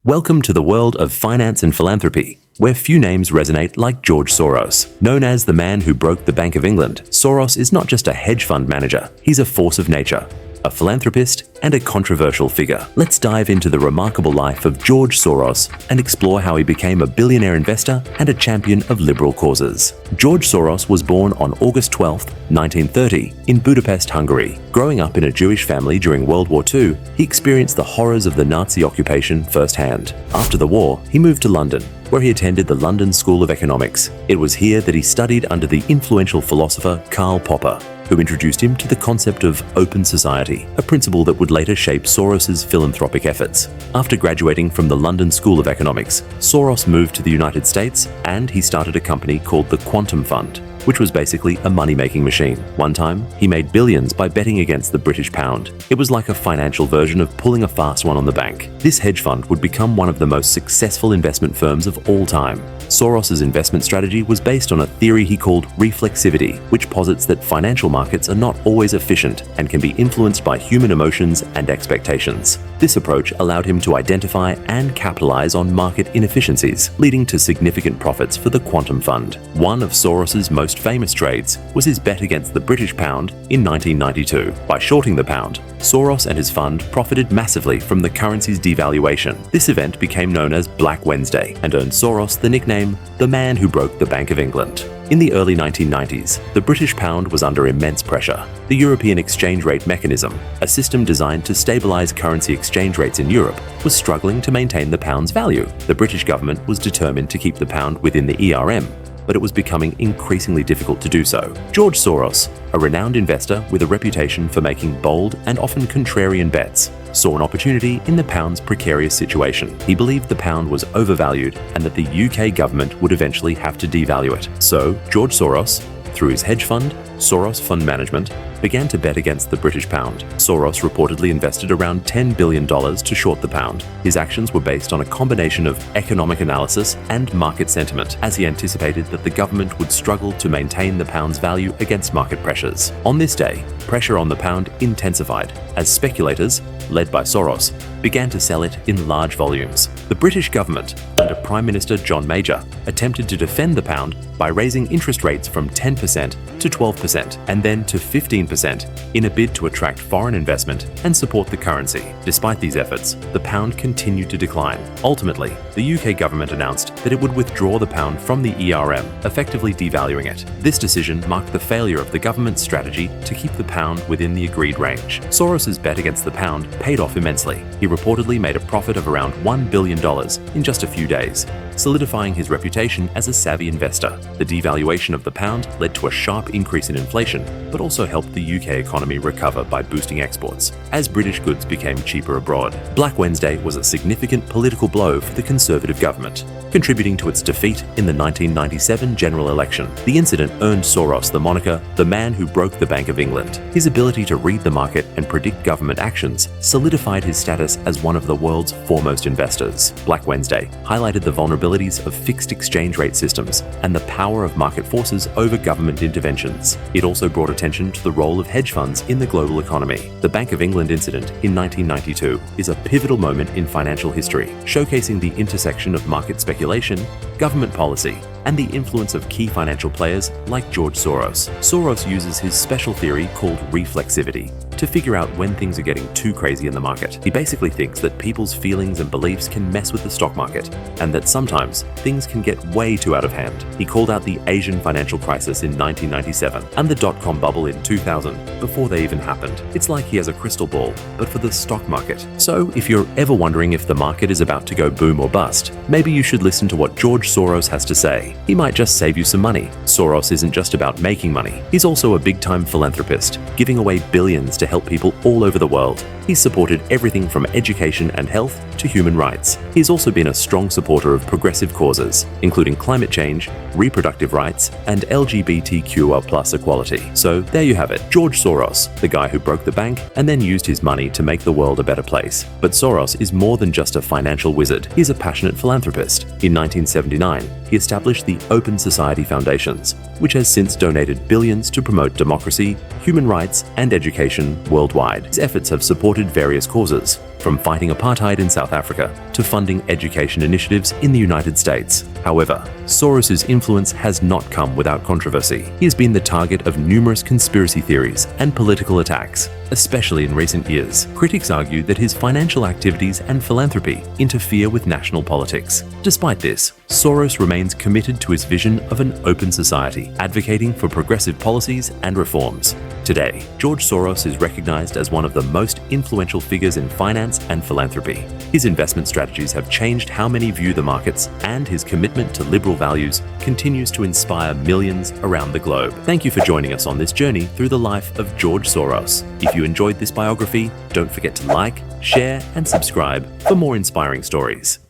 Welcome to the world of finance and philanthropy, where few names resonate like George Soros. Known as the man who broke the Bank of England, Soros is not just a hedge fund manager, he's a force of nature, a philanthropist, and a controversial figure. Let's dive into the remarkable life of George Soros and explore how he became a billionaire investor and a champion of liberal causes. George Soros was born on August 12, 1930, in Budapest, Hungary. Growing up in a Jewish family during World War II, he experienced the horrors of the Nazi occupation firsthand. After the war, he moved to London, where he attended the London School of Economics. It was here that he studied under the influential philosopher Karl Popper, who introduced him to the concept of open society, a principle that would later shape Soros's philanthropic efforts. After graduating from the London School of Economics, Soros moved to the United States and he started a company called the Quantum Fund, which was basically a money-making machine. One time, he made billions by betting against the British pound. It was like a financial version of pulling a fast one on the bank. This hedge fund would become one of the most successful investment firms of all time. Soros's investment strategy was based on a theory he called reflexivity, which posits that financial markets are not always efficient and can be influenced by human emotions and expectations. This approach allowed him to identify and capitalize on market inefficiencies, leading to significant profits for the Quantum Fund. One of Soros's most famous trades was his bet against the British pound in 1992. By shorting the pound, Soros and his fund profited massively from the currency's devaluation. This event became known as Black Wednesday and earned Soros the nickname the man who broke the Bank of England. In the early 1990s, the British pound was under immense pressure. The European exchange rate mechanism, a system designed to stabilize currency exchange rates in Europe, was struggling to maintain the pound's value. The British government was determined to keep the pound within the ERM, but it was becoming increasingly difficult to do so. George Soros, a renowned investor with a reputation for making bold and often contrarian bets, saw an opportunity in the pound's precarious situation. He believed the pound was overvalued and that the UK government would eventually have to devalue it. So, George Soros, through his hedge fund, Soros Fund Management, began to bet against the British pound. Soros reportedly invested around $10 billion to short the pound. His actions were based on a combination of economic analysis and market sentiment, as he anticipated that the government would struggle to maintain the pound's value against market pressures. On this day, pressure on the pound intensified as speculators, led by Soros, began to sell it in large volumes. The British government, under Prime Minister John Major, attempted to defend the pound by raising interest rates from 10% to 12% and then to 15% in a bid to attract foreign investment and support the currency. Despite these efforts, the pound continued to decline. Ultimately, the UK government announced that it would withdraw the pound from the ERM, effectively devaluing it. This decision marked the failure of the government's strategy to keep the pound within the agreed range. Soros's bet against the pound paid off immensely. He reportedly made a profit of around $1 billion in just a few days, solidifying his reputation as a savvy investor. The devaluation of the pound led to a sharp increase in inflation, but also helped the UK economy recover by boosting exports, as British goods became cheaper abroad. Black Wednesday was a significant political blow for the Conservative government, contributing to its defeat in the 1997 general election. The incident earned Soros the moniker, the man who broke the Bank of England. His ability to read the market and predict government actions solidified his status as one of the world's foremost investors. Black Wednesday highlighted the vulnerabilities of fixed exchange rate systems and the power of market forces over government interventions. It also brought attention to the role of hedge funds in the global economy. The Bank of England incident in 1992 is a pivotal moment in financial history, showcasing the intersection of market speculation, government policy, and the influence of key financial players like George Soros. Soros uses his special theory called reflexivity to figure out when things are getting too crazy in the market. He basically thinks that people's feelings and beliefs can mess with the stock market, and that sometimes things can get way too out of hand. He called out the Asian financial crisis in 1997 and the dot-com bubble in 2000 before they even happened. It's like he has a crystal ball, but for the stock market. So if you're ever wondering if the market is about to go boom or bust, maybe you should listen to what George Soros has to say. He might just save you some money. Soros isn't just about making money. He's also a big-time philanthropist, giving away billions to help people all over the world. He's supported everything from education and health to human rights. He's also been a strong supporter of progressive causes, including climate change, reproductive rights, and LGBTQI+ equality. So there you have it, George Soros, the guy who broke the bank and then used his money to make the world a better place. But Soros is more than just a financial wizard. He's a passionate philanthropist. In 1979, he established established the Open Society Foundations, which has since donated billions to promote democracy, human rights, and education worldwide. His efforts have supported various causes, from fighting apartheid in South Africa to funding education initiatives in the United States. However, Soros's influence has not come without controversy. He has been the target of numerous conspiracy theories and political attacks, especially in recent years. Critics argue that his financial activities and philanthropy interfere with national politics. Despite this, Soros remains committed to his vision of an open society, advocating for progressive policies and reforms. Today, George Soros is recognized as one of the most influential figures in finance and philanthropy. His investment strategies have changed how many view the markets, and his commitment to liberal values continues to inspire millions around the globe. Thank you for joining us on this journey through the life of George Soros. If you enjoyed this biography, don't forget to like, share, and subscribe for more inspiring stories.